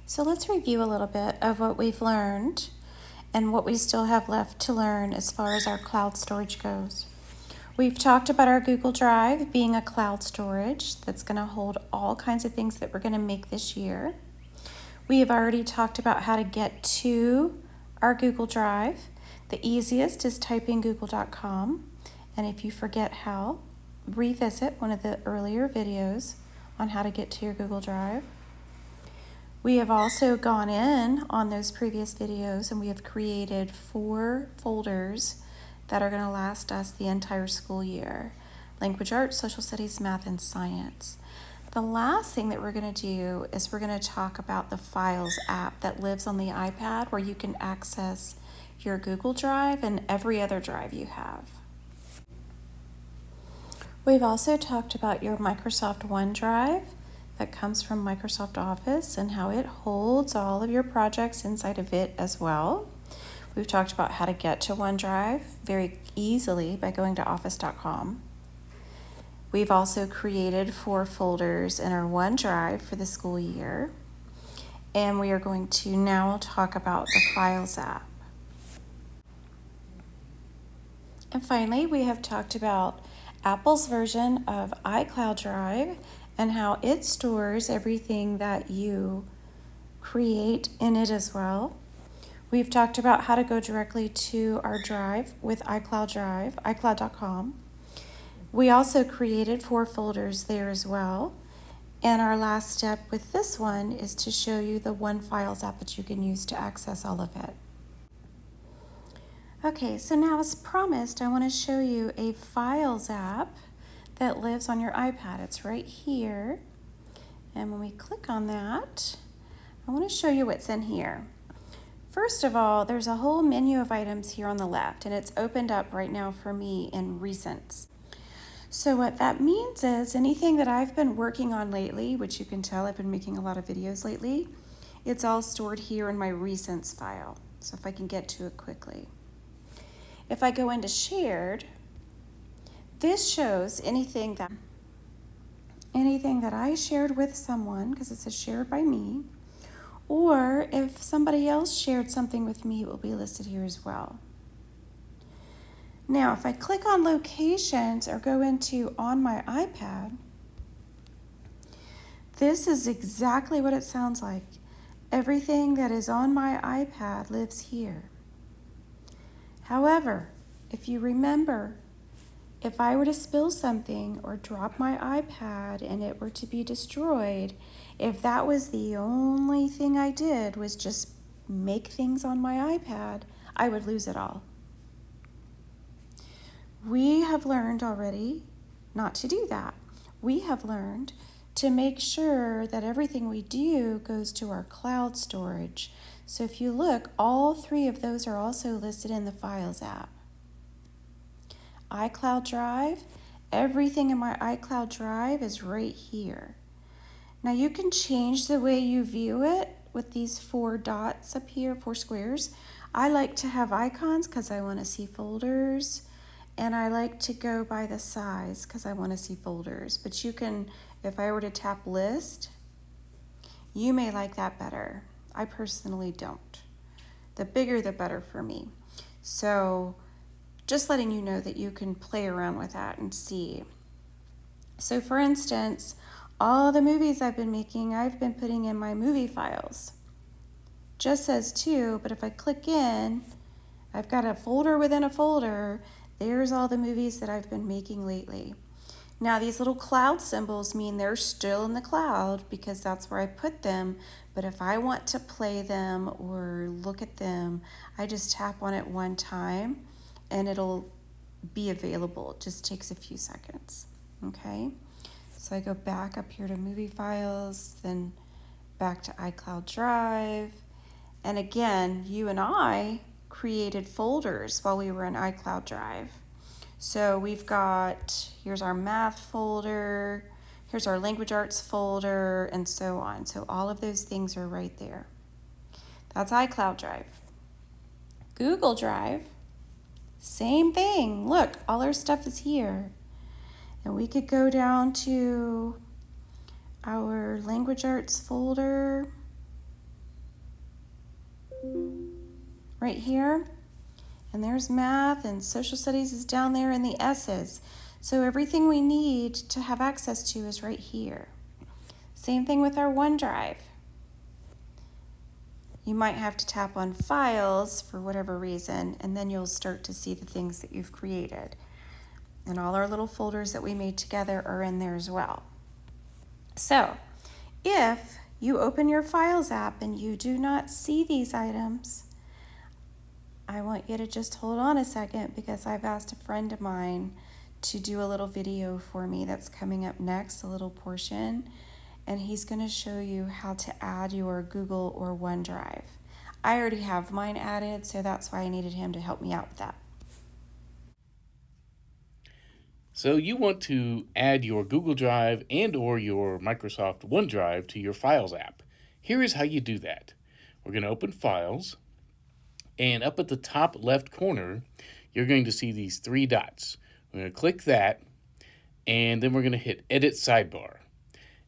So let's review a little bit of what we've learned and what we still have left to learn as far as our cloud storage goes. We've talked about our Google Drive being a cloud storage that's going to hold all kinds of things that we're going to make this year. We have already talked about how to get to our Google Drive. The easiest is typing google.com, and if you forget how, revisit one of the earlier videos on how to get to your Google Drive. We have also gone in on those previous videos and we have created 4 folders that are going to last us the entire school year: language arts, social studies, math, and science. The last thing that we're going to do is we're going to talk about the Files app that lives on the iPad, where you can access your Google Drive and every other drive you have. We've also talked about your Microsoft OneDrive that comes from Microsoft Office and how it holds all of your projects inside of it as well. We've talked about how to get to OneDrive very easily by going to office.com. We've also created 4 folders in our OneDrive for the school year. And we are going to now talk about the Files app. And finally, we have talked about Apple's version of iCloud Drive and how it stores everything that you create in it as well. We've talked about how to go directly to our drive with iCloud Drive, iCloud.com. We also created 4 folders there as well. And our last step with this one is to show you the One Files app that you can use to access all of it. Okay, so now as promised, I want to show you a Files app that lives on your iPad. It's right here. And when we click on that, I want to show you what's in here. First of all, there's a whole menu of items here on the left, and it's opened up right now for me in Recents. So what that means is anything that I've been working on lately, which you can tell I've been making a lot of videos lately, it's all stored here in my Recents file. So if I can get to it quickly. If I go into Shared, this shows anything that I shared with someone, because it says shared by me, or if somebody else shared something with me, it will be listed here as well. Now, if I click on locations or go into on my iPad, this is exactly what it sounds like. Everything that is on my iPad lives here. However, if you remember, if I were to spill something or drop my iPad and it were to be destroyed, if that was the only thing I did was just make things on my iPad, I would lose it all. We have learned already not to do that. We have learned to make sure that everything we do goes to our cloud storage. So if you look, all 3 of those are also listed in the Files app. iCloud Drive, everything in my iCloud Drive is right here. Now you can change the way you view it with these 4 dots up here, 4 squares. I like to have icons because I want to see folders, and I like to go by the size because I want to see folders. But you can, if I were to tap list, you may like that better. I personally don't. The bigger the better for me. So just letting you know that you can play around with that and see. So for instance, all the movies I've been making, I've been putting in my movie files. Just says 2, but if I click in, I've got a folder within a folder. There's all the movies that I've been making lately. Now these little cloud symbols mean they're still in the cloud because that's where I put them. But if I want to play them or look at them, I just tap on it one time and it'll be available. It just takes a few seconds, okay? So I go back up here to movie files, then back to iCloud Drive. And again, you and I created folders while we were in iCloud Drive. So we've got, here's our math folder, here's our language arts folder, and so on. So all of those things are right there. That's iCloud Drive. Google Drive, same thing. Look, all our stuff is here. And we could go down to our language arts folder right here. And there's math, and social studies is down there in the S's. So everything we need to have access to is right here. Same thing with our OneDrive. You might have to tap on files for whatever reason, and then you'll start to see the things that you've created. And all our little folders that we made together are in there as well. So if you open your Files app and you do not see these items, I want you to just hold on a second, because I've asked a friend of mine to do a little video for me that's coming up next, a little portion, and he's going to show you how to add your Google or OneDrive. I already have mine added, so that's why I needed him to help me out with that. So you want to add your Google Drive and or your Microsoft OneDrive to your Files app. Here is how you do that. We're going to open Files, and up at the top left corner, you're going to see these three dots. We're going to click that, and then we're going to hit Edit Sidebar.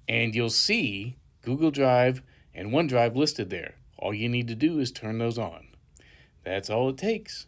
And you'll see Google Drive and OneDrive listed there. All you need to do is turn those on. That's all it takes.